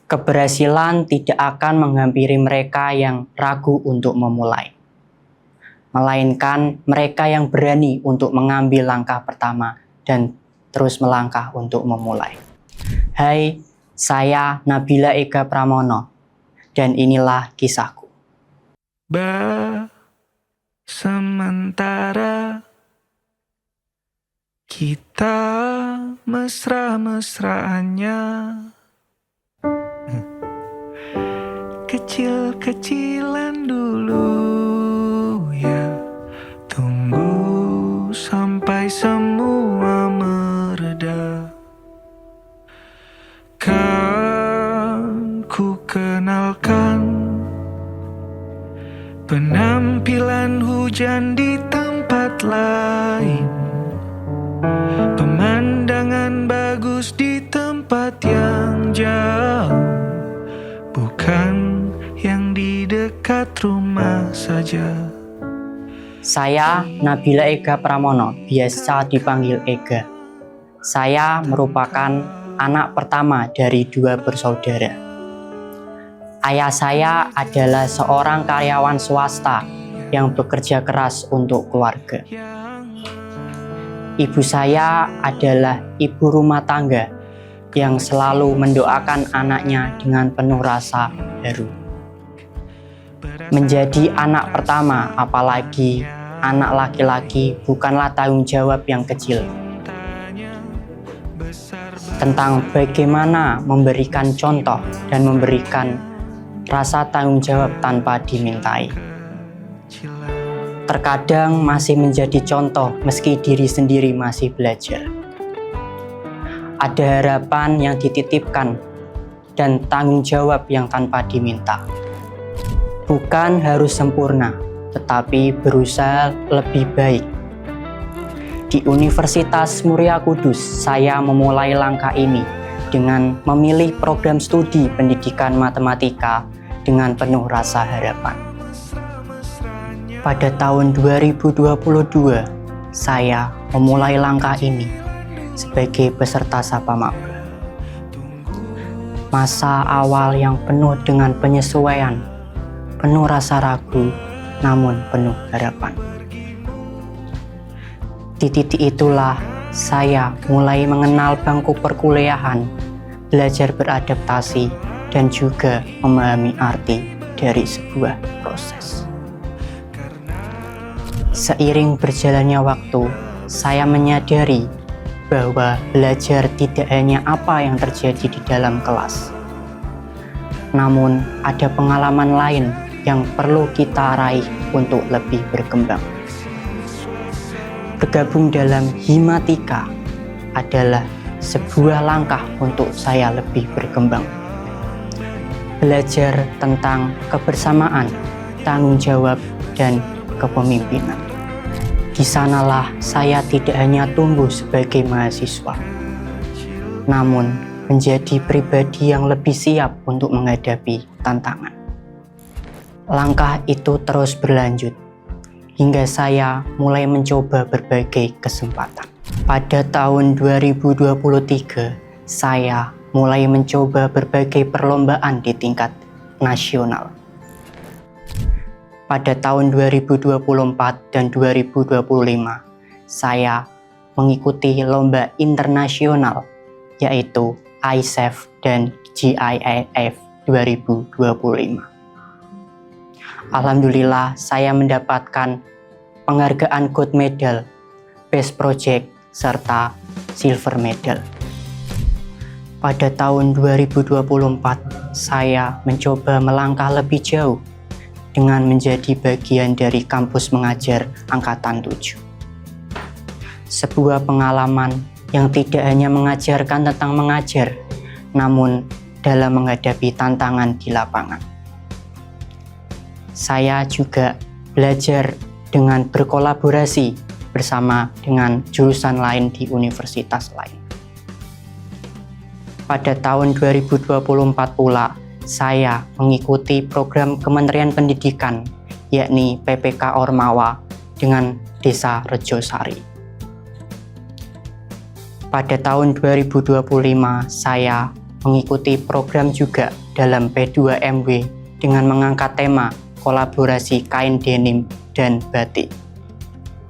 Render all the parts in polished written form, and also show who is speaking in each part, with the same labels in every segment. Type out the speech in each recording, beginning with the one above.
Speaker 1: Keberhasilan tidak akan menghampiri mereka yang ragu untuk memulai, melainkan mereka yang berani untuk mengambil langkah pertama dan terus melangkah untuk memulai. Hai, saya Nabila Ega Pramono, dan inilah kisahku.
Speaker 2: Sementara kita mesra-mesraannya, kecil-kecilan dulu ya, tunggu sampai semua mereda. Kan ku kenalkan penampilan hujan di tempat lain, pemandangan bagus di tempat yang jauh, bukan yang di dekat rumah saja.
Speaker 1: Saya Nabila Ega Pramono, biasa dipanggil Ega. Saya merupakan anak pertama dari 2 bersaudara. Ayah saya adalah seorang karyawan swasta yang bekerja keras untuk keluarga. Ibu saya adalah ibu rumah tangga yang selalu mendoakan anaknya dengan penuh rasa haru. Menjadi anak pertama, apalagi anak laki-laki, bukanlah tanggung jawab yang kecil. Tentang bagaimana memberikan contoh dan memberikan rasa tanggung jawab tanpa dimintai. Terkadang masih menjadi contoh meski diri sendiri masih belajar. Ada harapan yang dititipkan dan tanggung jawab yang tanpa diminta. Bukan harus sempurna, tetapi berusaha lebih baik. Di Universitas Muria Kudus, saya memulai langkah ini dengan memilih program studi pendidikan matematika dengan penuh rasa harapan. Pada tahun 2022, saya memulai langkah ini sebagai peserta Sapa Maba. Masa awal yang penuh dengan penyesuaian, penuh rasa ragu, namun penuh harapan. Di titik itulah saya mulai mengenal bangku perkuliahan, belajar beradaptasi, dan juga memahami arti dari sebuah proses. Seiring berjalannya waktu, saya menyadari bahwa belajar tidak hanya apa yang terjadi di dalam kelas, namun ada pengalaman lain yang perlu kita raih untuk lebih berkembang. Bergabung dalam Himatika adalah sebuah langkah untuk saya lebih berkembang. Belajar tentang kebersamaan, tanggung jawab, dan kepemimpinan. Di sanalah saya tidak hanya tumbuh sebagai mahasiswa, namun menjadi pribadi yang lebih siap untuk menghadapi tantangan. Langkah itu terus berlanjut, hingga saya mulai mencoba berbagai kesempatan. Pada tahun 2023, saya mulai mencoba berbagai perlombaan di tingkat nasional. Pada tahun 2024 dan 2025, saya mengikuti lomba internasional, yaitu ISEF dan GIIF 2025. Alhamdulillah, saya mendapatkan penghargaan Gold Medal, Best Project, serta Silver Medal. Pada tahun 2024, saya mencoba melangkah lebih jauh dengan menjadi bagian dari kampus mengajar Angkatan 7. Sebuah pengalaman yang tidak hanya mengajarkan tentang mengajar, namun dalam menghadapi tantangan di lapangan. Saya juga belajar dengan berkolaborasi bersama dengan jurusan lain di universitas lain. Pada tahun 2024 pula, saya mengikuti program Kementerian Pendidikan, yakni PPK Ormawa dengan Desa Rejosari. Pada tahun 2025, saya mengikuti program juga dalam P2MW dengan mengangkat tema kolaborasi kain denim dan batik.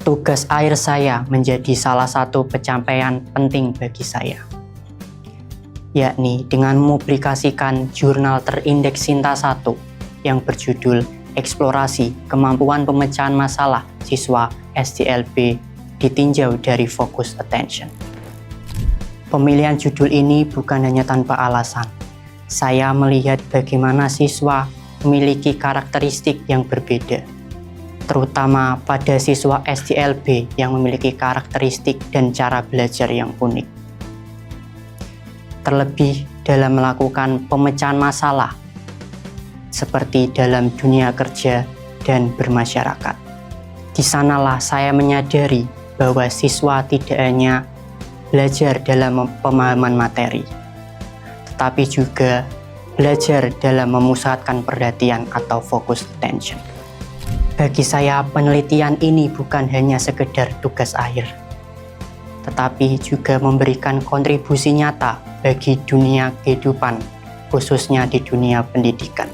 Speaker 1: Tugas akhir saya menjadi salah satu pencapaian penting bagi saya, yakni dengan mempublikasikan jurnal terindeks Sinta 1 yang berjudul Eksplorasi Kemampuan Pemecahan Masalah Siswa SDLB ditinjau dari Focus Attention. Pemilihan judul ini bukan hanya tanpa alasan. Saya melihat bagaimana siswa memiliki karakteristik yang berbeda, terutama pada siswa SDLB yang memiliki karakteristik dan cara belajar yang unik. Terlebih dalam melakukan pemecahan masalah, seperti dalam dunia kerja dan bermasyarakat. Di sanalah saya menyadari bahwa siswa tidak hanya belajar dalam pemahaman materi, tetapi juga belajar dalam memusatkan perhatian atau focus attention. Bagi saya, penelitian ini bukan hanya sekedar tugas akhir, tetapi juga memberikan kontribusi nyata bagi dunia kehidupan, khususnya di dunia pendidikan.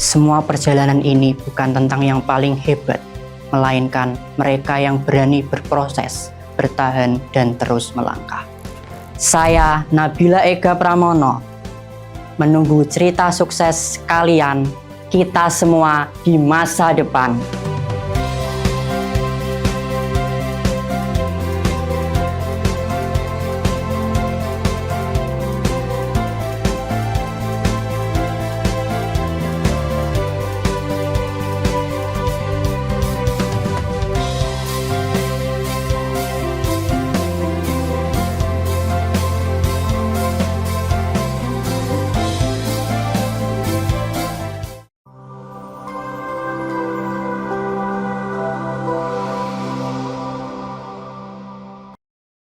Speaker 1: Semua perjalanan ini bukan tentang yang paling hebat, melainkan mereka yang berani berproses, bertahan, dan terus melangkah. Saya, Nabila Ega Pramono, menunggu cerita sukses kalian, kita semua di masa depan.